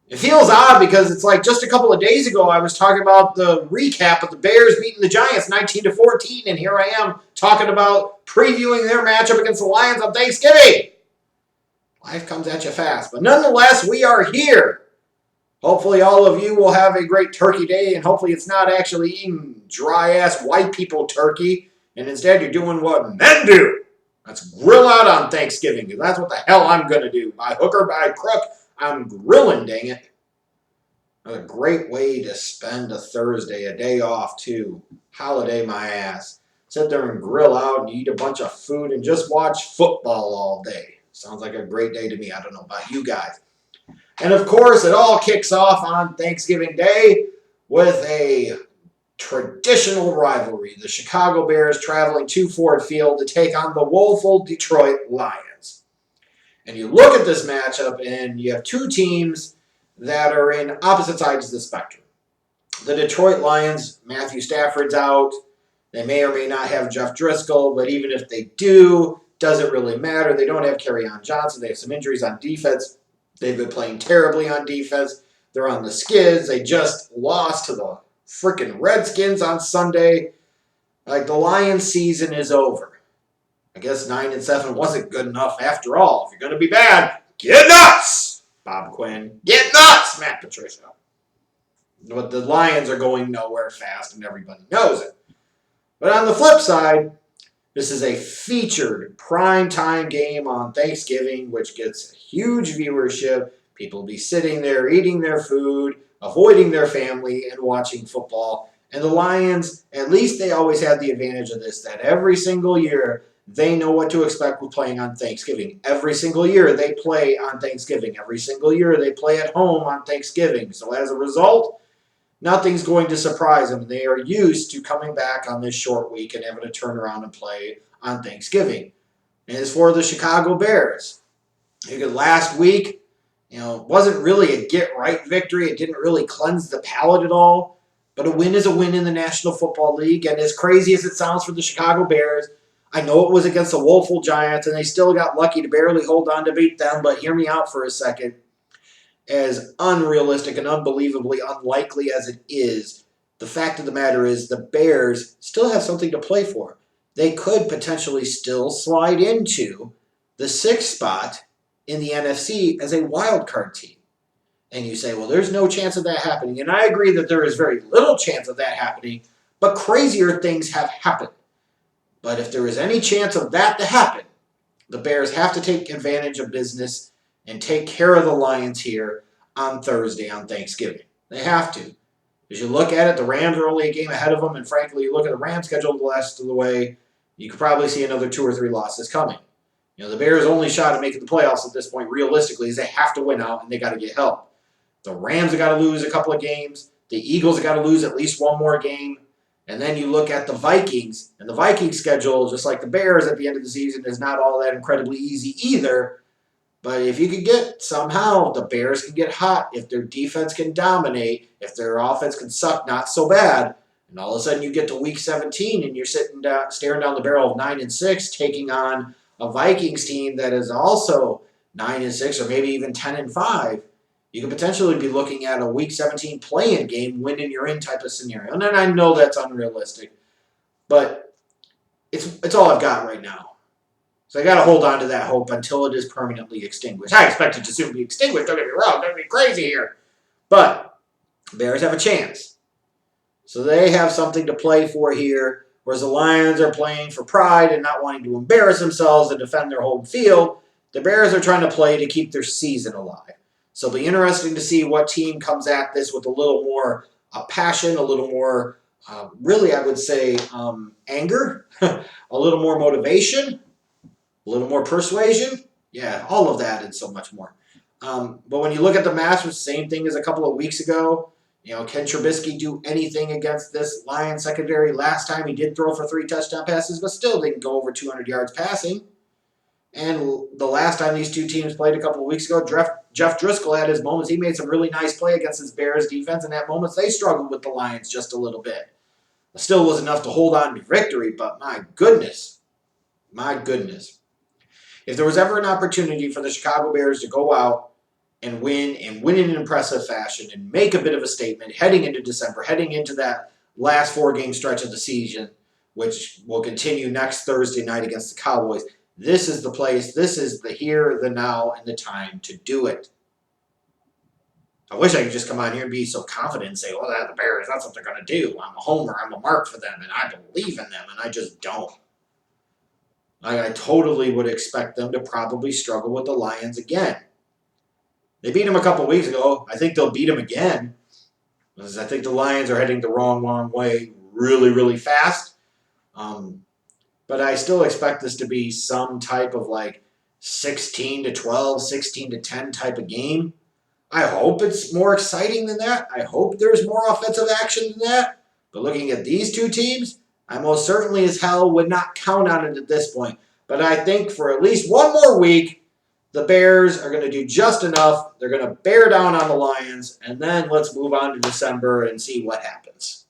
It feels odd because it's like just a couple of days ago I was talking about the recap of the Bears beating the Giants 19-14, and here I am talking about previewing their matchup against the Lions on Thanksgiving. Life comes at you fast, but nonetheless, we are here. Hopefully all of you will have a great turkey day, and hopefully it's not actually eating dry-ass white people turkey, and instead you're doing what men do. Let's grill out on Thanksgiving, because that's what the hell I'm going to do. By hook or by crook, I'm grilling, dang it. A great way to spend a Thursday, a day off too. Holiday my ass. Sit there and grill out and eat a bunch of food and just watch football all day. Sounds like a great day to me. I don't know about you guys. And of course, it all kicks off on Thanksgiving Day with a traditional rivalry. The Chicago Bears traveling to Ford Field to take on the woeful Detroit Lions. And you look at this matchup and you have two teams that are in opposite sides of the spectrum. The Detroit Lions, Matthew Stafford's out. They may or may not have Jeff Driscoll, but even if they do, doesn't really matter. They don't have Kerryon Johnson. They have some injuries on defense. They've been playing terribly on defense. They're on the skids. They just lost to the freaking Redskins on Sunday. Like, the Lions season is over. I guess 9-7 wasn't good enough after all. If you're going to be bad, get nuts, Bob Quinn. Get nuts, Matt Patricia. But the Lions are going nowhere fast, and everybody knows it. But on the flip side, this is a featured primetime game on Thanksgiving, which gets huge viewership. People will be sitting there eating their food, avoiding their family, and watching football. And the Lions, at least they always have the advantage of this, that every single year they know what to expect with playing on Thanksgiving. Every single year they play on Thanksgiving. Every single year they play at home on Thanksgiving. So as a result, nothing's going to surprise them. They are used to coming back on this short week and having to turn around and play on Thanksgiving. And as for the Chicago Bears, last week, wasn't really a get-right victory. It didn't really cleanse the palate at all. But a win is a win in the National Football League. And as crazy as it sounds for the Chicago Bears, I know it was against the woeful Giants, and they still got lucky to barely hold on to beat them. But hear me out for a second. As unrealistic and unbelievably unlikely as it is, the fact of the matter is the Bears still have something to play for. They could potentially still slide into the 6th spot in the NFC as a wild card team. And you say, well, there's no chance of that happening. And I agree that there is very little chance of that happening, but crazier things have happened. But if there is any chance of that to happen, the Bears have to take advantage of business and take care of the Lions here on Thursday on Thanksgiving. They have to. As you look at it, the Rams are only a game ahead of them, and frankly, you look at the Rams schedule the rest of the way, you could probably see another 2 or 3 losses coming. The Bears' only shot at making the playoffs at this point, realistically, is they have to win out, and they got to get help. The Rams have got to lose a couple of games. The Eagles have got to lose at least one more game. And then you look at the Vikings, and the Vikings schedule, just like the Bears at the end of the season, is not all that incredibly easy either. But if you could get, somehow, the Bears can get hot, if their defense can dominate, if their offense can suck not so bad, and all of a sudden you get to Week 17 and you're staring down the barrel of 9-6, taking on a Vikings team that is also 9-6 or maybe even 10-5, you could potentially be looking at a Week 17 play-in game, win-and-you're-in type of scenario. And then I know that's unrealistic, but it's all I've got right now. So I got to hold on to that hope until it is permanently extinguished. I expect it to soon be extinguished. Don't get me wrong. Don't be crazy here. But Bears have a chance. So they have something to play for here, whereas the Lions are playing for pride and not wanting to embarrass themselves and defend their home field. The Bears are trying to play to keep their season alive. So it'll be interesting to see what team comes at this with a little more passion, a little more, really I would say, anger, a little more motivation, a little more persuasion. Yeah, all of that and so much more. But when you look at the match, it's the same thing as a couple of weeks ago. Can Trubisky do anything against this Lions secondary? Last time he did throw for 3 touchdown passes, but still didn't go over 200 yards passing. And the last time these two teams played a couple of weeks ago, Jeff Driscoll had his moments. He made some really nice play against his Bears defense, and at moments they struggled with the Lions just a little bit. It still was enough to hold on to victory, but my goodness. If there was ever an opportunity for the Chicago Bears to go out and win in an impressive fashion and make a bit of a statement heading into December, heading into that last 4-game stretch of the season, which will continue next Thursday night against the Cowboys. This is the place, this is the here, the now, and the time to do it. I wish I could just come on here and be so confident and say, well, the Bears, that's what they're going to do. I'm a homer, I'm a mark for them, and I believe in them, and I just don't. I totally would expect them to probably struggle with the Lions again. They beat them a couple weeks ago. I think they'll beat them again. Because I think the Lions are heading the wrong way really, really fast. But I still expect this to be some type of like 16-12, 16-10 type of game. I hope it's more exciting than that. I hope there's more offensive action than that. But looking at these two teams, I most certainly as hell would not count on it at this point. But I think for at least one more week, the Bears are going to do just enough. They're going to bear down on the Lions, and then let's move on to December and see what happens.